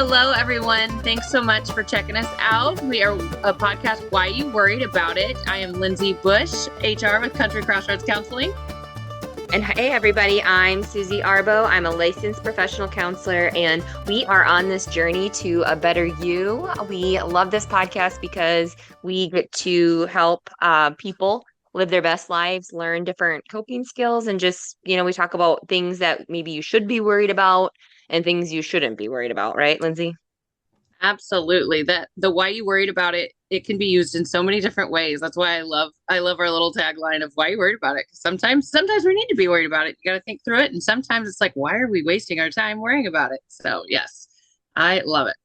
Hello, everyone. Thanks so much for checking us out. We are a podcast, Why You Worried About It? I am Lindsay Bush, HR with Crossroads Counseling. And hey, everybody, I'm Susie Arbo. I'm a licensed professional counselor, and we are on this journey to a better you. We love this podcast because we get to help people live their best lives, learn different coping skills, and just, we talk about things that maybe you should be worried about and things you shouldn't be worried about, right, Lindsay? Absolutely. The why you worried about it, it can be used in so many different ways. That's why I love our little tagline of why you worried about it. Because sometimes we need to be worried about it. You got to think through it. And sometimes it's like, why are we wasting our time worrying about it? So yes, I love it.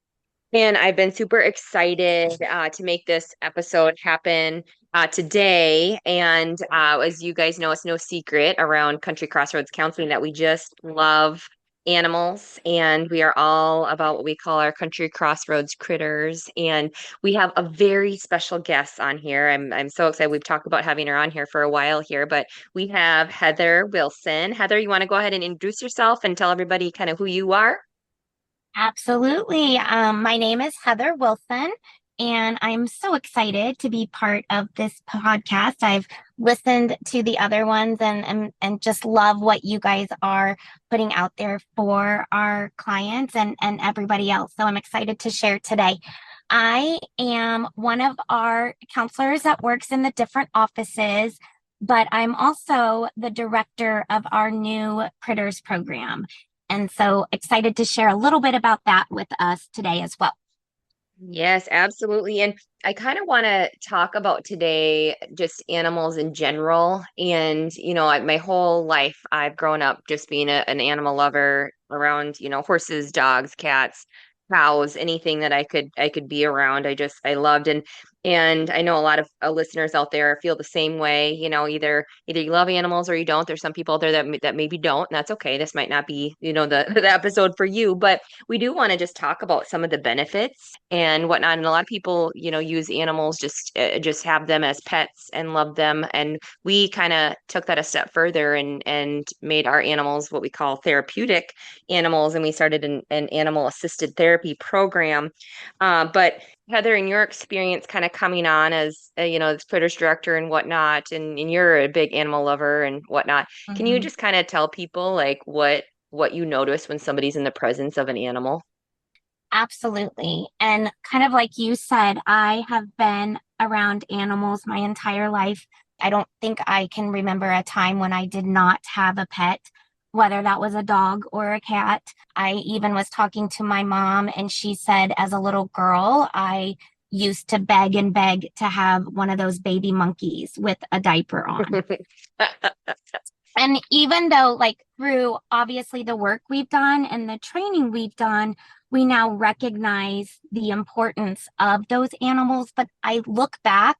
And I've been super excited to make this episode happen today. And as you guys know, it's no secret around Country Crossroads Counseling that we just love animals. And we are all about what we call our Country Crossroads critters. And we have a very special guest on here. I'm so excited. We've talked about having her on here for a while here, but we have Heather Wilson. Heather, you want to go ahead and introduce yourself and tell everybody kind of who you are? Absolutely. My name is Heather Wilson, and I'm so excited to be part of this podcast. I've listened to the other ones and just love what you guys are putting out there for our clients and everybody else. So I'm excited to share today. I am one of our counselors that works in the different offices, but I'm also the director of our new Critters program. And so excited to share a little bit about that with us today as well. Yes, absolutely. And I kind of want to talk about today just animals in general. And, my whole life, I've grown up just being an animal lover around, horses, dogs, cats, cows, anything that I could be around. I loved. And I know a lot of listeners out there feel the same way, either you love animals or you don't. There's some people out there that maybe don't, and that's okay. This might not be, the episode for you, but we do want to just talk about some of the benefits and whatnot. And a lot of people, use animals, just have them as pets and love them. And we kind of took that a step further and made our animals what we call therapeutic animals. And we started an animal assisted therapy program. But Heather, in your experience kind of coming on as, this Critters director and whatnot, and you're a big animal lover and whatnot, can you just kind of tell people like what you notice when somebody's in the presence of an animal? Absolutely. And kind of like you said, I have been around animals my entire life. I don't think I can remember a time when I did not have a pet, whether that was a dog or a cat. I even was talking to my mom, and she said as a little girl, I used to beg and beg to have one of those baby monkeys with a diaper on. And even though, like, through obviously the work we've done and the training we've done, we now recognize the importance of those animals. But I look back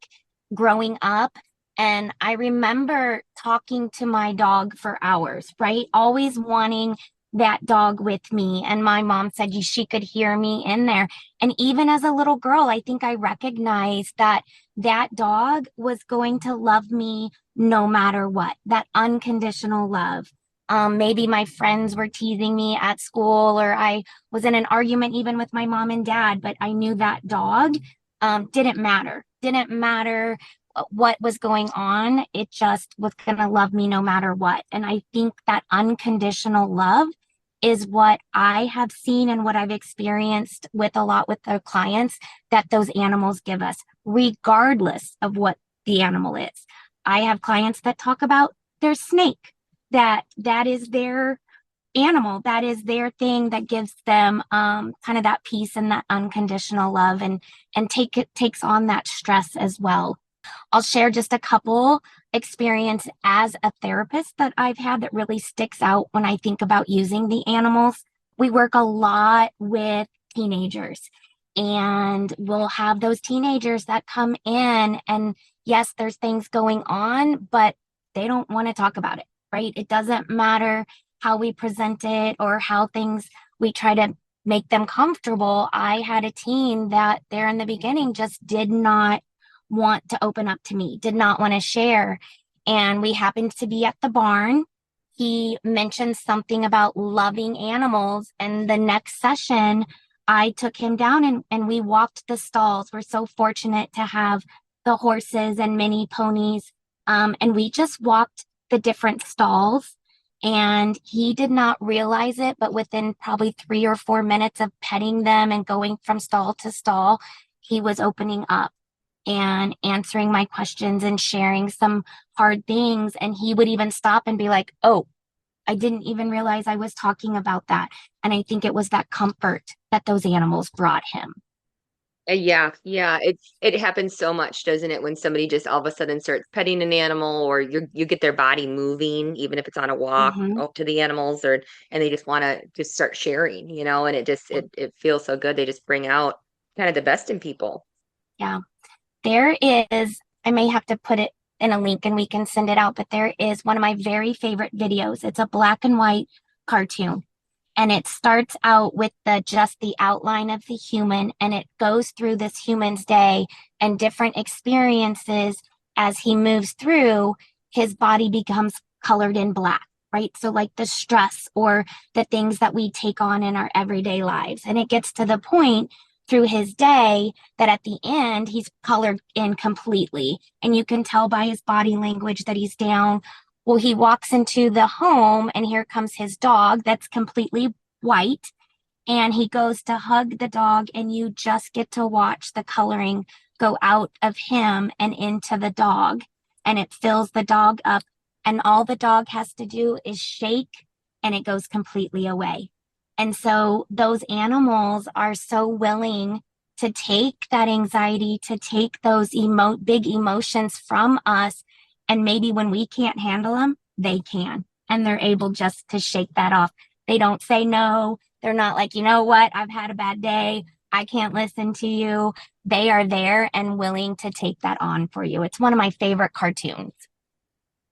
growing up, and I remember talking to my dog for hours, right? Always wanting that dog with me. And my mom said she could hear me in there. And even as a little girl, I think I recognized that that dog was going to love me no matter what, that unconditional love. Maybe my friends were teasing me at school, or I was in an argument even with my mom and dad, but I knew that dog didn't matter what was going on. It just was going to love me no matter what. And I think that unconditional love is what I have seen and what I've experienced with a lot with the clients that those animals give us, regardless of what the animal is. I have clients that talk about their snake, that is their animal, that is their thing that gives them kind of that peace and that unconditional love, and takes on that stress as well. I'll share just a couple experience as a therapist that I've had that really sticks out when I think about using the animals. We work a lot with teenagers, and we'll have those teenagers that come in, and yes, there's things going on, but they don't want to talk about it, right? It doesn't matter how we present it or how we try to make them comfortable. I had a teen that there in the beginning just did not want to open up to me, did not want to share. And we happened to be at the barn. He mentioned something about loving animals. And the next session, I took him down and we walked the stalls. We're so fortunate to have the horses and mini ponies. And we just walked the different stalls, and he did not realize it, but within probably 3 or 4 minutes of petting them and going from stall to stall, he was opening up and answering my questions and sharing some hard things. And he would even stop and be like, "Oh, I didn't even realize I was talking about that." And I think it was that comfort that those animals brought him. Yeah, yeah. It happens so much, doesn't it? When somebody just all of a sudden starts petting an animal, or you get their body moving, even if it's on a walk Hmm. up to the animals, or and they just want to just start sharing, and it feels so good. They just bring out kind of the best in people. Yeah. There is, I may have to put it in a link and we can send it out, but there is one of my very favorite videos. It's a black and white cartoon. And it starts out with just the outline of the human, and it goes through this human's day and different experiences. As he moves through, his body becomes colored in black, right? So like the stress or the things that we take on in our everyday lives. And it gets to the point through his day that at the end he's colored in completely, and you can tell by his body language that he's down. Well, he walks into the home and here comes his dog that's completely white. And he goes to hug the dog, and you just get to watch the coloring go out of him and into the dog. And it fills the dog up. And all the dog has to do is shake, and it goes completely away. And so those animals are so willing to take that anxiety, to take those big emotions from us. And maybe when we can't handle them, they can. And they're able just to shake that off. They don't say no. They're not like, "You know what? I've had a bad day. I can't listen to you." They are there and willing to take that on for you. It's one of my favorite cartoons.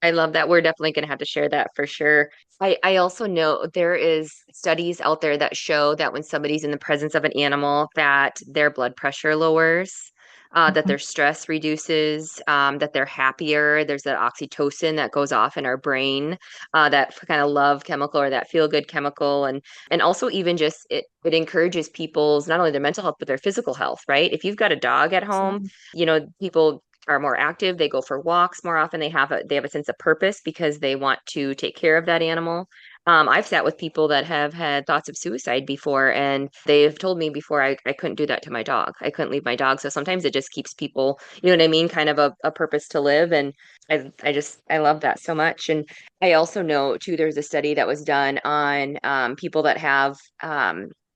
I love that. We're definitely going to have to share that for sure. I also know there is studies out there that show that when somebody's in the presence of an animal, that their blood pressure lowers, that Mhm. their stress reduces, that they're happier. There's that oxytocin that goes off in our brain, that kind of love chemical or that feel good chemical, and also even just it encourages people's not only their mental health but their physical health. Right? If you've got a dog at home, Absolutely. people are more active. They go for walks more often. They have a sense of purpose because they want to take care of that animal. I've sat with people that have had thoughts of suicide before, and they've told me before I couldn't do that to my dog. I couldn't leave my dog. So sometimes it just keeps people, you know what I mean, kind of a purpose to live. And I love that so much. And I also know too, there's a study that was done on people that have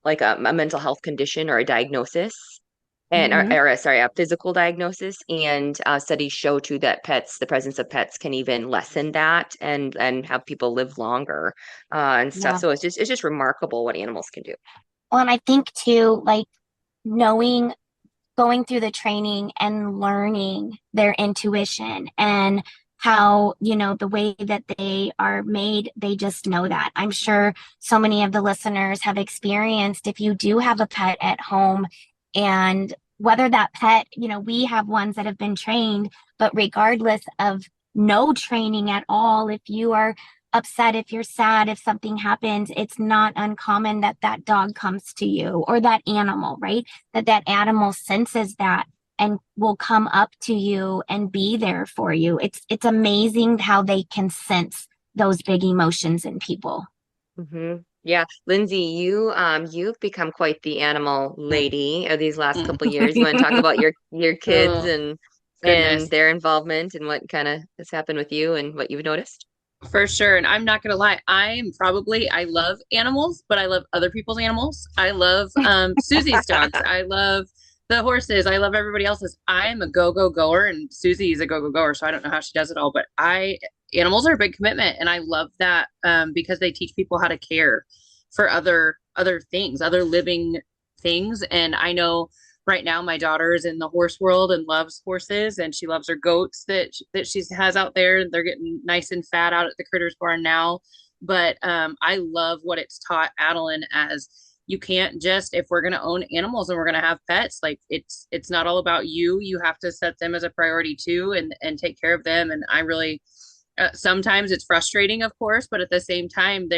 like a mental health condition or a diagnosis and Hmm. sorry, a physical diagnosis, and studies show too that the presence of pets can even lessen that and have people live longer and stuff. Yeah. So it's just remarkable what animals can do. Well, and I think too, like knowing, going through the training and learning their intuition and how, the way that they are made, they just know that. I'm sure so many of the listeners have experienced if you do have a pet at home, and whether that pet, we have ones that have been trained, but regardless of no training at all, if you are upset, if you're sad, if something happens, it's not uncommon that that dog comes to you or that animal, right? That animal senses that and will come up to you and be there for you. It's amazing how they can sense those big emotions in people. Yeah, Lindsay, you've become quite the animal lady of these last couple of years. You want to talk about your kids Oh, and goodness. their involvement and what kind of has happened with you and what you've noticed? For sure. And I'm not gonna lie, I love animals, but I love other people's animals. I love Susie's dogs. I love the horses. I love everybody else's. I'm a go-go goer, and Susie's a go-go goer, so I don't know how she does it all, but I animals are a big commitment, and I love that because they teach people how to care for other things, other living things. And I know right now my daughter is in the horse world and loves horses, and she loves her goats that she has out there. They're getting nice and fat out at the critters barn now. But I love what it's taught Adeline as you can't just, if we're going to own animals and we're going to have pets, like it's not all about you. You have to set them as a priority too, and take care of them. And I really sometimes it's frustrating, of course, but at the same time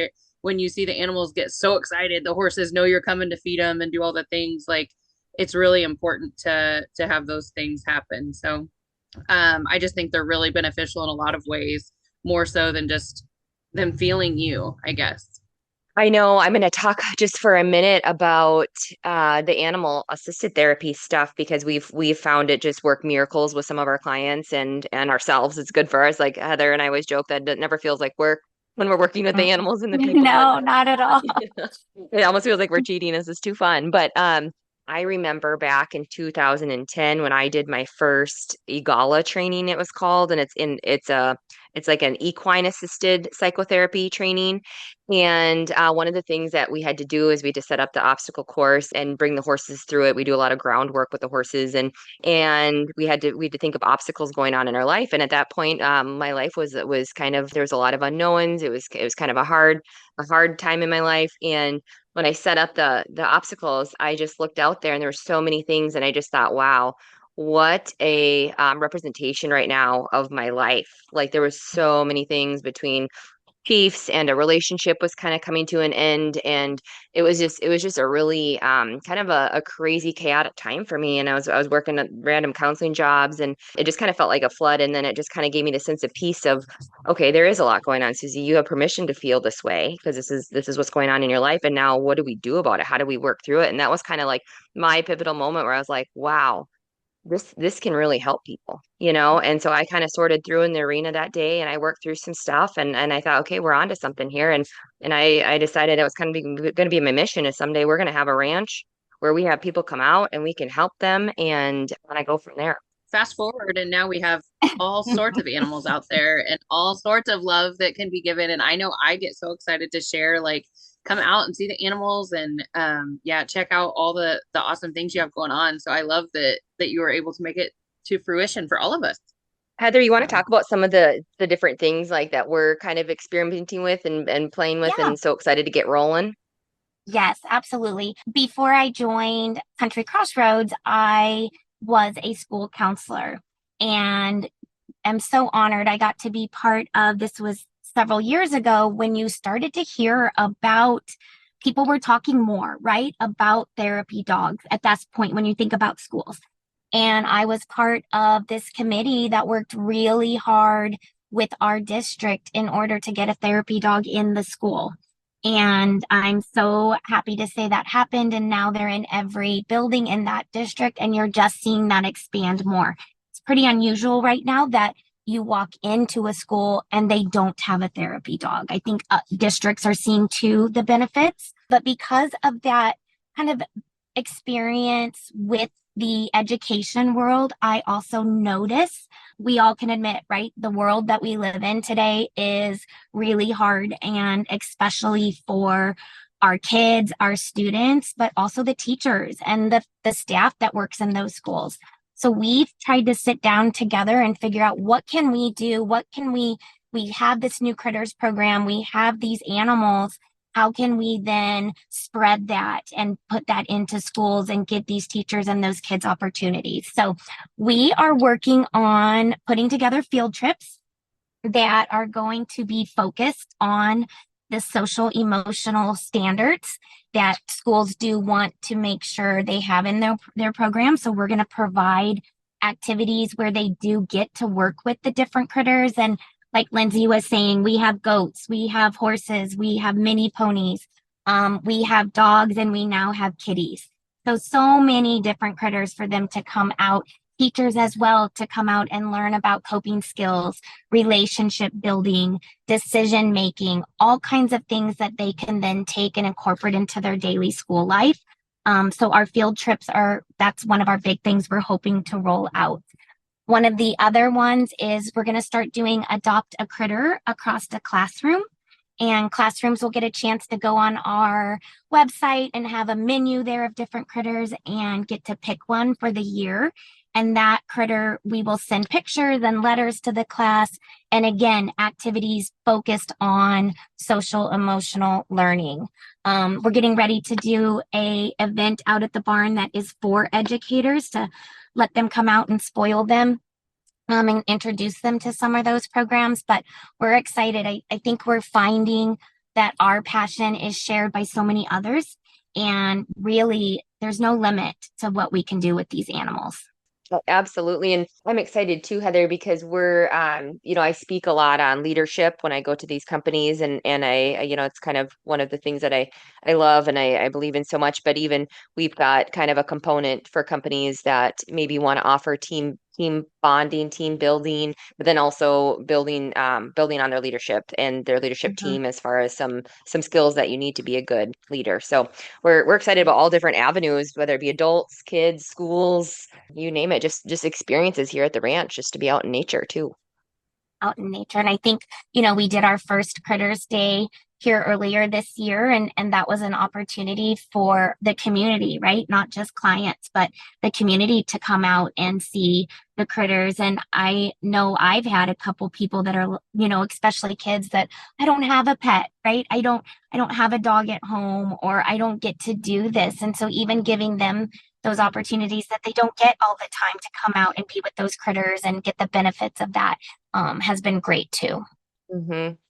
when you see the animals get so excited, the horses know you're coming to feed them and do all the things. Like, it's really important to have those things happen. So I just think they're really beneficial in a lot of ways, more so than just them feeling you, I guess. I know I'm going to talk just for a minute about the animal assisted therapy stuff because we've found it just work miracles with some of our clients and ourselves. It's good for us. Like Heather and I always joke that it never feels like work when we're working with the animals and the people. No, not at all. It almost feels like we're cheating. This is too fun. But I remember back in 2010 when I did my first EGALA training, it was called, and it's like an equine assisted psychotherapy training. And one of the things that we had to do is we had to set up the obstacle course and bring the horses through it. We do a lot of groundwork with the horses, and we had to think of obstacles going on in our life. And at that point, my life was kind of, there was a lot of unknowns. It was kind of a hard time in my life. And when I set up the obstacles, I just looked out there and there were so many things, and I just thought, wow, what a representation right now of my life. Like there was so many things between chiefs and a relationship was kind of coming to an end, and it was just a really kind of a crazy chaotic time for me. And I was working at random counseling jobs, and it just kind of felt like a flood. And then it just kind of gave me the sense of peace of, okay, there is a lot going on, Susie. You have permission to feel this way because this is what's going on in your life, and now what do we do about it? How do we work through it? And that was kind of like my pivotal moment where I was like, wow, this can really help people, you know? And so I kind of sorted through in the arena that day, and I worked through some stuff, and I thought, okay, we're on to something here. And I decided it was kind of going to be my mission is someday we're going to have a ranch where we have people come out and we can help them. And I go from there. Fast forward, and now we have all sorts of animals out there and all sorts of love that can be given. And I know I get so excited to share, like, come out and see the animals and yeah, check out all the awesome things you have going on. So I love that you were able to make it to fruition for all of us. Heather, you want to talk about some of the different things like that we're kind of experimenting with and playing with Yeah. and so excited to get rolling? Yes, absolutely. Before I joined Country Crossroads, I was a school counselor and am so honored I got to be part of this was several years ago when you started to hear about people were talking more, right? About therapy dogs at that point when you think about schools. And I was part of this committee that worked really hard with our district in order to get a therapy dog in the school. And I'm so happy to say that happened. And now they're in every building in that district. And you're just seeing that expand more. It's pretty unusual right now that you walk into a school and they don't have a therapy dog. I think districts are seeing too the benefits. But because of that kind of experience with the education world, I also notice we all can admit, right? The world that we live in today is really hard, and especially for our kids, our students, but also the teachers and the staff that works in those schools. So we've tried to sit down together and figure out what can we do? What can we have this new critters program, we have these animals. How can we then spread that and put that into schools and give these teachers and those kids opportunities? So we are working on putting together field trips that are going to be focused on the social emotional standards that schools do want to make sure they have in their program. So we're going to provide activities where they do get to work with the different critters. And like Lindsay was saying, we have goats, we have horses, we have mini ponies, we have dogs, and we now have kitties. So many different critters for them to come out, teachers as well to come out and learn about coping skills, relationship building, decision making, all kinds of things that they can then take and incorporate into their daily school life. So our field trips that's one of our big things we're hoping to roll out. One of the other ones is we're going to start doing adopt a critter across the classroom, and classrooms will get a chance to go on our website and have a menu there of different critters and get to pick one for the year. And that critter, we will send pictures and letters to the class. And again, activities focused on social emotional learning. We're getting ready to do a event out at the barn that is for educators to let them come out and spoil them and introduce them to some of those programs. But we're excited. I think we're finding that our passion is shared by so many others. And really, there's no limit to what we can do with these animals. Oh, absolutely. And I'm excited too, Heather, because I speak a lot on leadership when I go to these companies and it's kind of one of the things that I love and I believe in so much. But even we've got kind of a component for companies that maybe want to offer team bonding, team building, but then also building on their leadership and their leadership team as far as some skills that you need to be a good leader. So we're excited about all different avenues, whether it be adults, kids, schools, you name it, just experiences here at the ranch, just to be out in nature too. Out in nature. And I think, we did our first Critters Day here earlier this year, and that was an opportunity for the community, right? Not just clients, but the community to come out and see the critters. And I know I've had a couple people that are, especially kids, that I don't have a pet, right? I don't have a dog at home, or I don't get to do this. And so even giving them those opportunities that they don't get all the time to come out and be with those critters and get the benefits of that has been great too.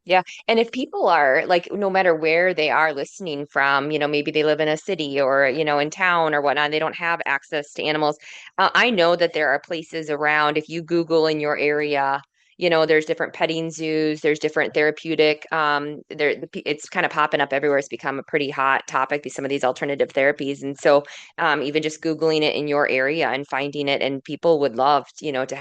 Yeah. And if people are like, no matter where they are listening from, maybe they live in a city or, in town or whatnot, they don't have access to animals. I know that there are places around, if you Google in your area, there's different petting zoos, there's different therapeutic, it's kind of popping up everywhere. It's become a pretty hot topic, some of these alternative therapies. And so even just Googling it in your area and finding it, and people would love, to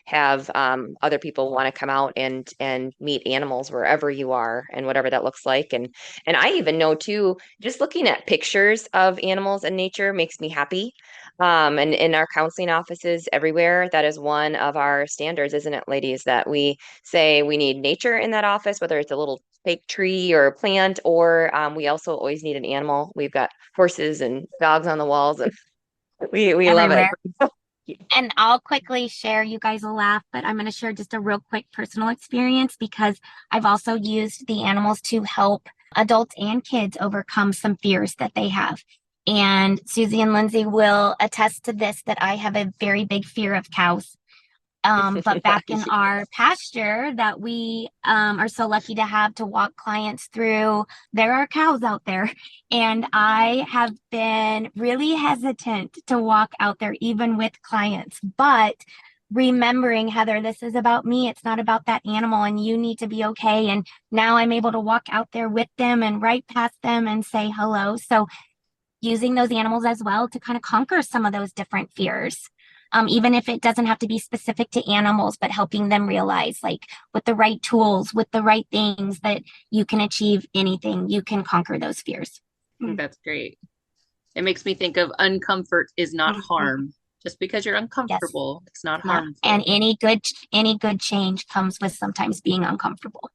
have other people want to come out and meet animals wherever you are and whatever that looks like. And I even know too, just looking at pictures of animals and nature makes me happy. And in our counseling offices everywhere, that is one of our standards, isn't it, ladies, that we say we need nature in that office, whether it's a little fake tree or a plant, or we also always need an animal. We've got horses and dogs on the walls, and we love it. And I'll quickly share, you guys will laugh, but I'm going to share just a real quick personal experience, because I've also used the animals to help adults and kids overcome some fears that they have. And Susie and Lindsay will attest to this, that I have a very big fear of cows. But back in our pasture that we are so lucky to have to walk clients through, there are cows out there. And I have been really hesitant to walk out there, even with clients. But remembering, Heather, this is about me. It's not about that animal, and you need to be okay. And now I'm able to walk out there with them and right past them and say hello. So using those animals as well to kind of conquer some of those different fears. Even if it doesn't have to be specific to animals, but helping them realize, like, with the right tools, with the right things, that you can achieve anything. You can conquer those fears. That's great. It makes me think of uncomfort is not harm. Just because you're uncomfortable, yes, it's not harmful. And any good change comes with sometimes being uncomfortable.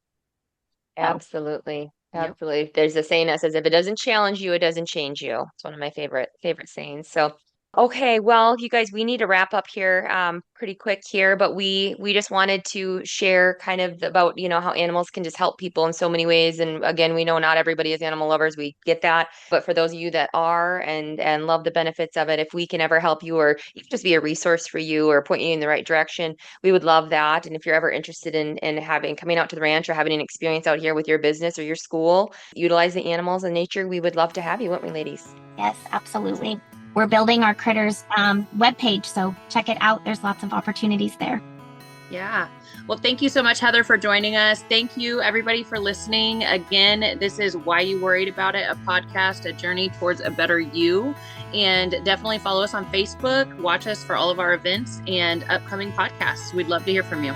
Absolutely. Absolutely. Yep. There's a saying that says, if it doesn't challenge you, it doesn't change you. It's one of my favorite sayings. So, okay, well, you guys, we need to wrap up here pretty quick here, but we just wanted to share kind of about, how animals can just help people in so many ways. And again, we know not everybody is animal lovers. We get that. But for those of you that are and love the benefits of it, if we can ever help you, or just be a resource for you or point you in the right direction, we would love that. And if you're ever interested in coming out to the ranch or having an experience out here with your business or your school, utilizing animals and nature, we would love to have you, wouldn't we, ladies? Yes, absolutely. We're building our Critters webpage, so check it out. There's lots of opportunities there. Yeah. Well, thank you so much, Heather, for joining us. Thank you, everybody, for listening. Again, this is Why You Worried About It, a podcast, a journey towards a better you. And definitely follow us on Facebook. Watch us for all of our events and upcoming podcasts. We'd love to hear from you.